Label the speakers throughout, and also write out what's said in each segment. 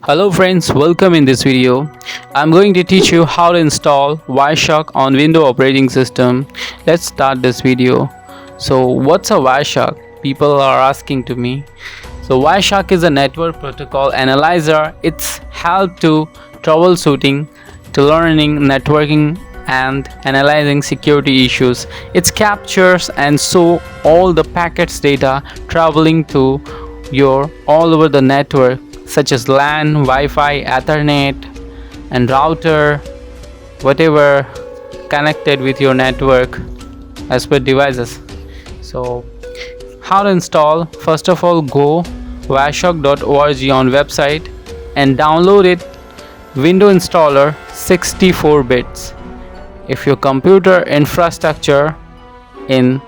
Speaker 1: Hello friends, welcome in this video. I'm going to teach you how to install Wireshark on Windows operating system. Let's start this video. So what's a Wireshark? People are asking to me. So Wireshark is a network protocol analyzer. It's help to troubleshooting, to learning, networking and analyzing security issues. It captures and show all the packets data traveling to your all over the network such as LAN, Wi-Fi, Ethernet and router, whatever connected with your network as per devices. So how to install? First of all, go wireshark.org on website and download it. Window installer 64 bits. If your computer infrastructure in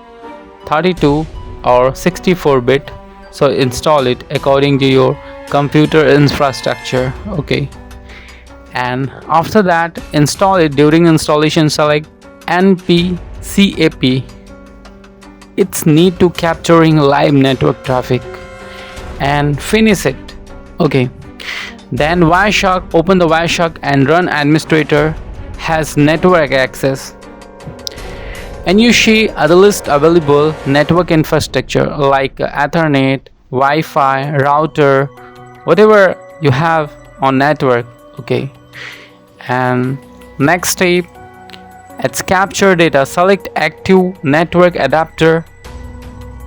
Speaker 1: 32 or 64 bit, so install it according to your computer infrastructure. Okay, and after that install it. During installation select npcap. It's need to capturing live network traffic and finish it. Okay, then Wireshark, open the Wireshark and run administrator has network access, and you see other list available network infrastructure like Ethernet, Wi-Fi, router, whatever you have on network. Okay, and next step, it's capture data. Select active network adapter,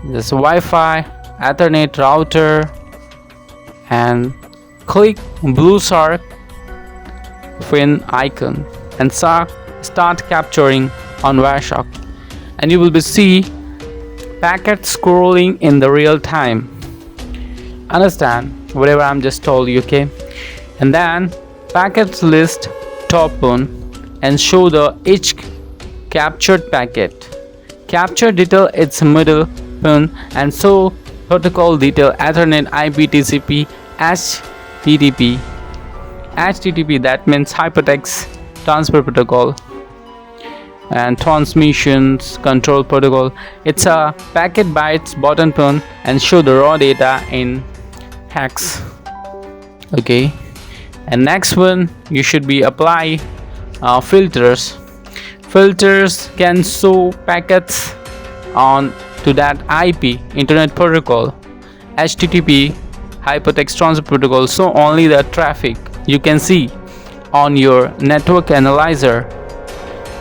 Speaker 1: this Wi-Fi, Ethernet, router, and click blue shark fin icon and start capturing on Wireshark, and you will be see packets scrolling in the real time. Understand whatever I'm just told you, okay? And then packets list top one and show the each captured packet. Capture detail its middle pin and show protocol detail Ethernet, IP, TCP, HTTP. HTTP, that means hypertext transfer protocol, and transmissions control protocol. It's a packet bytes button pin and show the raw data in hex. Okay, and next one you should be apply filters. Filters can show packets on to that IP internet protocol, HTTP hypertext transfer protocol, so only the traffic you can see on your network analyzer.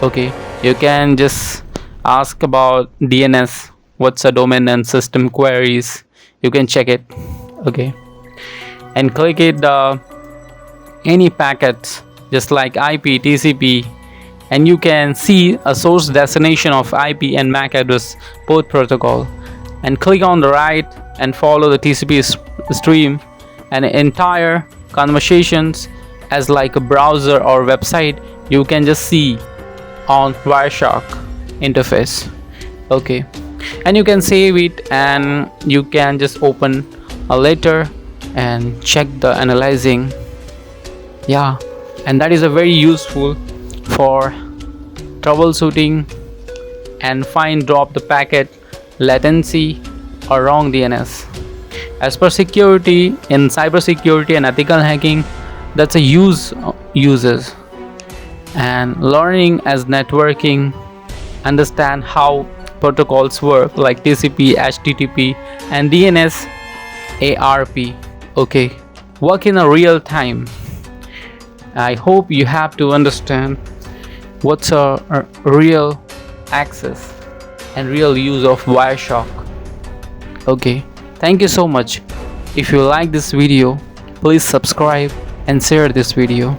Speaker 1: Okay, you can just ask about DNS, what's a domain and system queries, you can check it. Okay, and click it any packets just like IP, TCP, and you can see a source destination of IP and MAC address both protocol, and click on the right and follow the TCP stream and entire conversations as like a browser or website you can just see on Wireshark interface. Okay, and you can save it and you can just open a later and check the analyzing. Yeah, and that is a very useful for troubleshooting and find drop the packet latency or wrong DNS. As per security, in cybersecurity and ethical hacking, that's a uses and learning as networking, understand how protocols work like TCP, HTTP and DNS, ARP. Okay, work in a real time. I hope you have to understand what's a real access and real use of Wireshark. Okay, thank you so much. If you like this video, please subscribe and share this video.